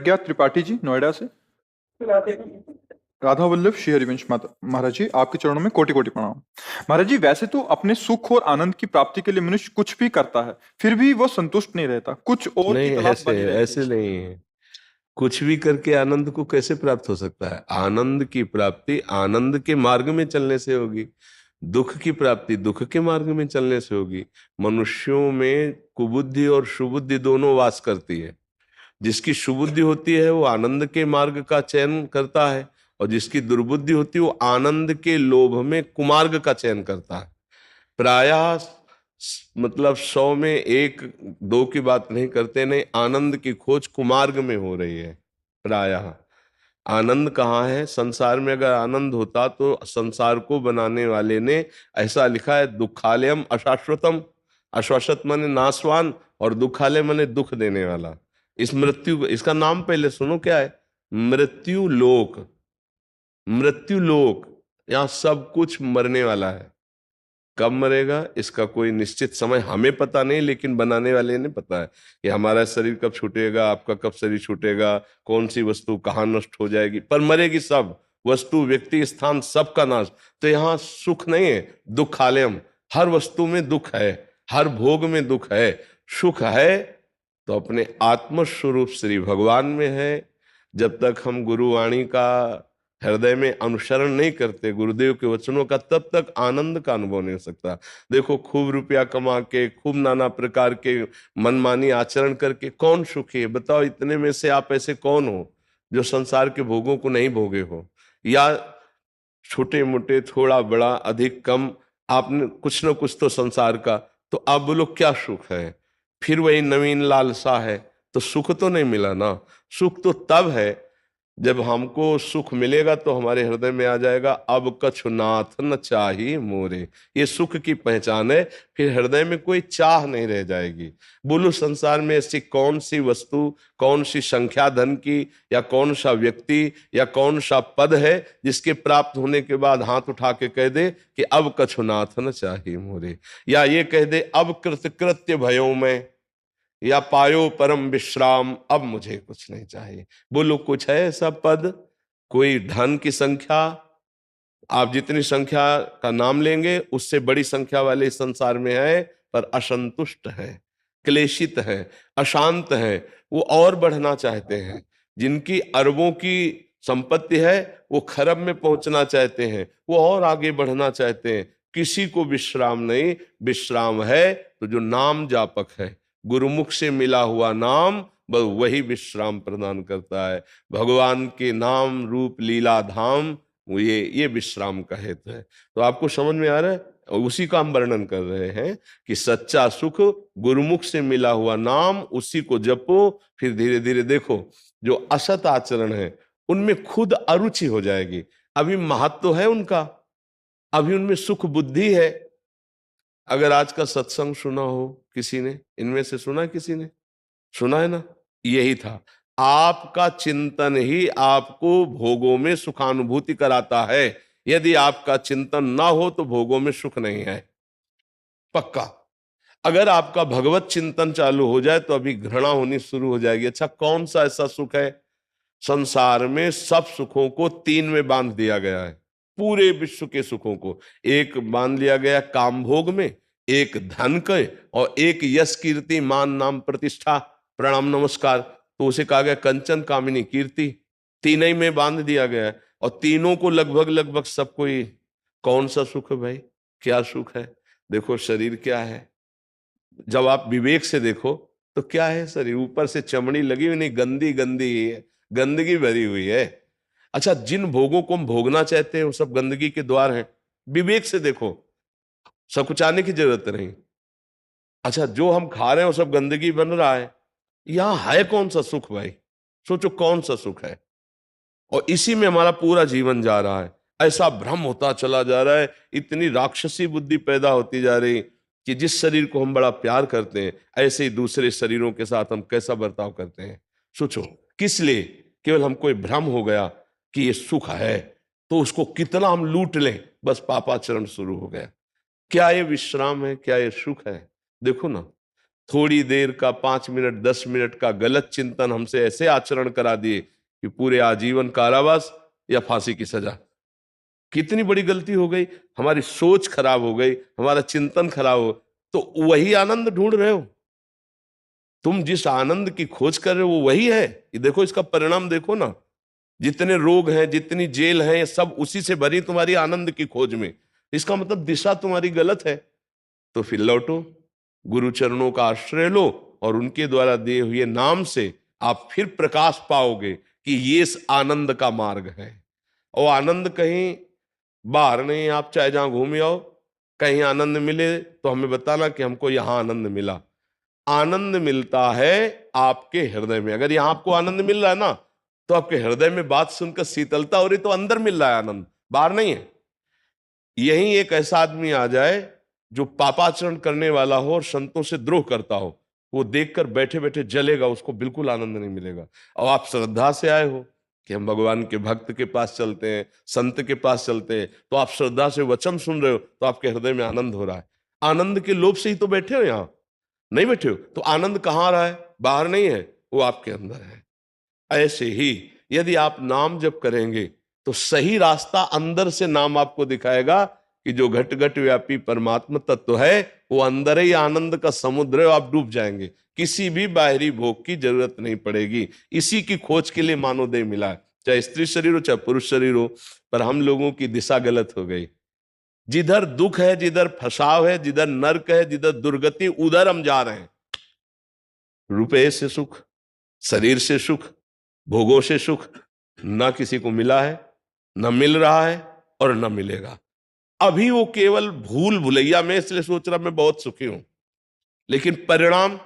प्रज्ञा त्रिपाठी जी नोएडा से। राधा वल्लभ श्री हरिवंश महाराज जी, आपके चरणों में कोटि कोटि प्रणाम। महाराज जी, वैसे तो अपने सुख और आनंद की प्राप्ति के लिए मनुष्य कुछ भी करता है, फिर भी वो संतुष्ट नहीं रहता, कुछ और की नहीं, तलाश ऐसे बनी रहती ऐसे है। नहीं है। कुछ भी करके आनंद को कैसे प्राप्त हो सकता है? आनंद की प्राप्ति आनंद के मार्ग में चलने से होगी। दुख की प्राप्ति दुख के मार्ग में चलने से होगी। मनुष्यों में कुबुद्धि और सुबुद्धि दोनों वास करती है। जिसकी सुबुद्धि होती है वो आनंद के मार्ग का चयन करता है, और जिसकी दुर्बुद्धि होती है वो आनंद के लोभ में कुमार्ग का चयन करता है। प्रायः मतलब 100 में एक दो की बात नहीं करते, नहीं, आनंद की खोज कुमार्ग में हो रही है प्रायः। आनंद कहाँ है? संसार में अगर आनंद होता तो संसार को बनाने वाले ने ऐसा लिखा है, दुखालयम अशाश्वतम। अशाश्वत माने नाशवान, और दुखालय माने दुख देने वाला। इस मृत्यु, इसका नाम पहले सुनो क्या है? मृत्यु लोक। मृत्यु लोक, यहां सब कुछ मरने वाला है। कब मरेगा इसका कोई निश्चित समय हमें पता नहीं, लेकिन बनाने वाले ने पता है कि हमारा शरीर कब छूटेगा, आपका कब शरीर छूटेगा, कौन सी वस्तु कहाँ नष्ट हो जाएगी, पर मरेगी सब वस्तु, व्यक्ति, स्थान, सबका नाश। तो यहाँ सुख नहीं है, दुखालयम। हर वस्तु में दुख है, हर भोग में दुख है। सुख है तो अपने आत्म स्वरूप श्री भगवान में है। जब तक हम गुरुवाणी का हृदय में अनुसरण नहीं करते, गुरुदेव के वचनों का, तब तक आनंद का अनुभव नहीं हो सकता। देखो, खूब रुपया कमा के, खूब नाना प्रकार के मनमानी आचरण करके कौन सुखी है? बताओ, इतने में से आप ऐसे कौन हो जो संसार के भोगों को नहीं भोगे हो? या छोटे मोटे, थोड़ा बड़ा, अधिक कम, आपने कुछ ना कुछ तो संसार का, तो आप बोलो क्या सुख है? फिर वही नवीन लालसा है, तो सुख तो नहीं मिला ना। सुख तो तब है जब हमको सुख मिलेगा तो हमारे हृदय में आ जाएगा, अब कछु नाथ न चाही मोरे। ये सुख की पहचान है। फिर हृदय में कोई चाह नहीं रह जाएगी। बोलो, संसार में ऐसी कौन सी वस्तु, कौन सी संख्या धन की, या कौन सा व्यक्ति, या कौन सा पद है जिसके प्राप्त होने के बाद हाथ उठा के कह दे कि अब कछु नाथ न चाही मोरे, या ये कह दे अब कृतकृत्य भयो मैं, या पायो परम विश्राम, अब मुझे कुछ नहीं चाहिए? बोलो, कुछ है ऐसा पद? कोई धन की संख्या, आप जितनी संख्या का नाम लेंगे उससे बड़ी संख्या वाले इस संसार में है, पर असंतुष्ट है, क्लेशित है, अशांत है। वो और बढ़ना चाहते हैं। जिनकी अरबों की संपत्ति है वो खरब में पहुंचना चाहते हैं, वो और आगे बढ़ना चाहते हैं। किसी को विश्राम नहीं। विश्राम है तो जो नाम जापक है, गुरुमुख से मिला हुआ नाम, बस वही विश्राम प्रदान करता है। भगवान के नाम रूप लीला धाम, वो ये विश्राम का हेतु है। तो आपको समझ में आ रहा है? और उसी का हम वर्णन कर रहे हैं कि सच्चा सुख गुरुमुख से मिला हुआ नाम, उसी को जपो। फिर धीरे धीरे देखो, जो असत आचरण है उनमें खुद अरुचि हो जाएगी। अभी महत्व है उनका, अभी उनमें सुख बुद्धि है। अगर आज का सत्संग सुना हो किसी ने, इनमें से सुना किसी ने? सुना है ना? यही था। आपका चिंतन ही आपको भोगों में सुखानुभूति कराता है। यदि आपका चिंतन ना हो तो भोगों में सुख नहीं है, पक्का। अगर आपका भगवत चिंतन चालू हो जाए तो अभी घृणा होनी शुरू हो जाएगी। अच्छा, कौन सा ऐसा सुख है? संसार में सब सुखों को तीन में बांध दिया गया है। पूरे विश्व के सुखों को एक बांध लिया गया काम भोग में, एक धन के, और एक यश कीर्ति मान नाम प्रतिष्ठा प्रणाम नमस्कार, तो उसे कहा गया कंचन कामिनी कीर्ति। तीन ही में बांध दिया गया है, और तीनों को लगभग लगभग सब कोई। कौन सा सुख है भाई? क्या सुख है? देखो, शरीर क्या है? जब आप विवेक से देखो तो क्या है शरीर? ऊपर से चमड़ी लगी हुई नहीं, गंदी गंदी है, गंदगी भरी हुई है। अच्छा, जिन भोगों को हम भोगना चाहते हैं वो सब गंदगी के द्वार हैं। विवेक से देखो, सब कुछ आने की जरूरत नहीं। अच्छा, जो हम खा रहे हैं वो सब गंदगी बन रहा है। यहां है कौन सा सुख भाई? सोचो, कौन सा सुख है? और इसी में हमारा पूरा जीवन जा रहा है। ऐसा भ्रम होता चला जा रहा है, इतनी राक्षसी बुद्धि पैदा होती जा रही कि जिस शरीर को हम बड़ा प्यार करते हैं, ऐसे ही दूसरे शरीरों के साथ हम कैसा बर्ताव करते हैं। सोचो, किस लिए? केवल हमको ये भ्रम हो गया कि ये सुख है, तो उसको कितना हम लूट लें, बस पापाचरण शुरू हो गया। क्या ये विश्राम है? क्या ये सुख है? देखो ना, थोड़ी देर का 5 मिनट 10 मिनट का गलत चिंतन हमसे ऐसे आचरण करा दिए कि पूरे आजीवन कारावास या फांसी की सजा। कितनी बड़ी गलती हो गई, हमारी सोच खराब हो गई, हमारा चिंतन खराब हो। तो वही आनंद ढूंढ रहे हो तुम, जिस आनंद की खोज कर रहे हो वो वही है। ये देखो, इसका परिणाम देखो ना, जितने रोग हैं, जितनी जेल हैं, ये सब उसी से भरी तुम्हारी आनंद की खोज में। इसका मतलब दिशा तुम्हारी गलत है। तो फिर लौटो, गुरु चरणों का आश्रय लो और उनके द्वारा दिए हुए नाम से आप फिर प्रकाश पाओगे कि ये इस आनंद का मार्ग है। और आनंद कहीं बाहर नहीं, आप चाहे जहां घूम आओ, कहीं आनंद मिले तो हमें बताना कि हमको यहां आनंद मिला। आनंद मिलता है आपके हृदय में। अगर यहां आपको आनंद मिल रहा है ना, तो आपके हृदय में बात सुनकर शीतलता हो रही, तो अंदर मिल रहा है आनंद, बाहर नहीं है। यही एक ऐसा आदमी आ जाए जो पापाचरण करने वाला हो और संतों से द्रोह करता हो, वो देखकर बैठे बैठे जलेगा, उसको बिल्कुल आनंद नहीं मिलेगा। और आप श्रद्धा से आए हो कि हम भगवान के भक्त के पास चलते हैं, संत के पास चलते हैं, तो आप श्रद्धा से वचन सुन रहे हो, तो आपके हृदय में आनंद हो रहा है। आनंद के लोभ से ही तो बैठे हो, यहां नहीं बैठे हो। तो आनंद कहाँ रहा है? बाहर नहीं है, वो आपके अंदर है। ऐसे ही यदि आप नाम जप करेंगे तो सही रास्ता अंदर से नाम आपको दिखाएगा कि जो घट घट व्यापी परमात्मा तत्व है वो अंदर ही आनंद का समुद्र है। आप डूब जाएंगे, किसी भी बाहरी भोग की जरूरत नहीं पड़ेगी। इसी की खोज के लिए मानवदेह मिला है, चाहे स्त्री शरीर हो चाहे पुरुष शरीर हो। पर हम लोगों की दिशा गलत हो गई। जिधर दुख है, जिधर फसाव है, जिधर नर्क है, जिधर दुर्गति, उधर हम जा रहे हैं। रुपये से सुख, शरीर से सुख, भोगों से सुख ना किसी को मिला है, न मिल रहा है और न मिलेगा। अभी वो केवल भूल भुलैया में, इसलिए सोच रहा मैं बहुत सुखी हूं। लेकिन परिणाम,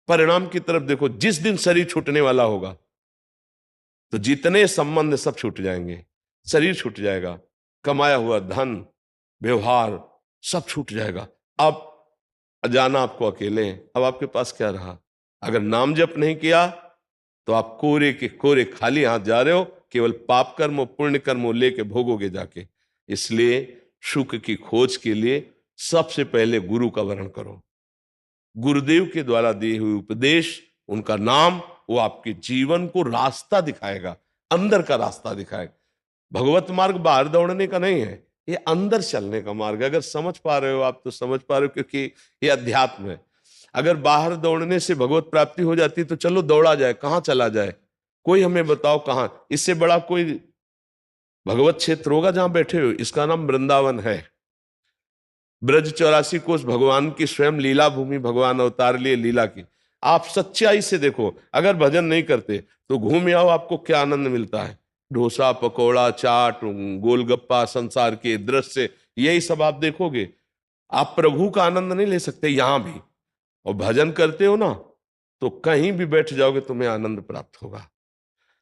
परिणाम की तरफ देखो, जिस दिन शरीर छूटने वाला होगा तो जितने संबंध सब छूट जाएंगे, शरीर छूट जाएगा, कमाया हुआ धन, व्यवहार सब छूट जाएगा। अब जाना आपको अकेले हैं, अब आपके पास क्या रहा? अगर नाम जप नहीं किया तो आप कोरे के कोरे खाली हाथ जा रहे हो, केवल पाप कर्म और पुण्य कर्म लेके भोगोगे जाके। इसलिए सुख की खोज के लिए सबसे पहले गुरु का वर्ण करो। गुरुदेव के द्वारा दिए हुए उपदेश, उनका नाम, वो आपके जीवन को रास्ता दिखाएगा, अंदर का रास्ता दिखाएगा। भगवत मार्ग बाहर दौड़ने का नहीं है, ये अंदर चलने का मार्ग है। अगर समझ पा रहे हो आप तो समझ पा रहे हो, क्योंकि ये अध्यात्म है। अगर बाहर दौड़ने से भगवत प्राप्ति हो जाती तो चलो दौड़ा जाए, कहां चला जाए? कोई हमें बताओ कहां? इससे बड़ा कोई भगवत क्षेत्र होगा जहां बैठे हो? इसका नाम वृंदावन है। ब्रज 84 कोस भगवान की स्वयं लीला भूमि, भगवान अवतार लिए लीला की। आप सच्चाई से देखो, अगर भजन नहीं करते तो घूम आओ, आपको क्या आनंद मिलता है? डोसा, पकौड़ा, चाट, गोलगप्पा, संसार के दृश्य, यही सब आप देखोगे। आप प्रभु का आनंद नहीं ले सकते यहां भी। और भजन करते हो ना, तो कहीं भी बैठ जाओगे तुम्हें आनंद प्राप्त होगा।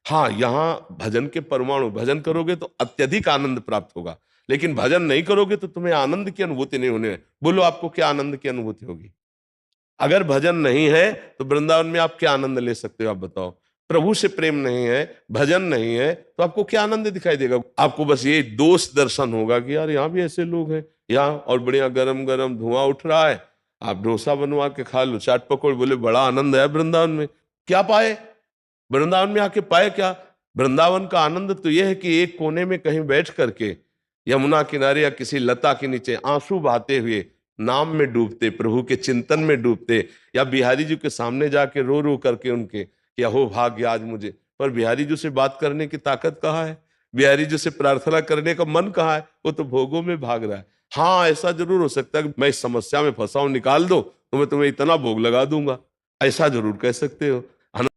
हाँ, यहां भजन के परमाणु, भजन करोगे तो अत्यधिक आनंद प्राप्त होगा, लेकिन भजन नहीं करोगे तो तुम्हें आनंद की अनुभूति नहीं होने। बोलो आपको क्या आनंद की अनुभूति होगी? अगर भजन नहीं है तो वृंदावन में आप क्या आनंद ले सकते हो? आप बताओ। प्रभु से प्रेम नहीं है, भजन नहीं है, तो आपको क्या आनंद दिखाई देगा? आपको बस ये दोष दर्शन होगा कि यार यहाँ भी ऐसे लोग हैं, यहाँ और बढ़िया गरम गरम धुआं उठ रहा है, आप डोसा बनवा के खा लो, चाट पकौड़े, बोले बड़ा आनंद है वृंदावन में। क्या पाए वृंदावन में आके? पाए क्या? वृंदावन का आनंद तो यह है कि एक कोने में कहीं बैठ करके यमुना किनारे या किसी लता के नीचे आंसू बहाते हुए नाम में डूबते, प्रभु के चिंतन में डूबते, या बिहारी जी के सामने जाके रो रो करके उनके कि अहो भाग्य आज मुझे। पर बिहारी जी से बात करने की ताकत कहाँ है? बिहारी जी से प्रार्थना करने का मन कहाँ है? वो तो भोगों में भाग रहा है। हाँ, ऐसा जरूर हो सकता है कि मैं इस समस्या में फंसा हूं, निकाल दो तो मैं तुम्हें इतना भोग लगा दूंगा, ऐसा जरूर कह सकते हो।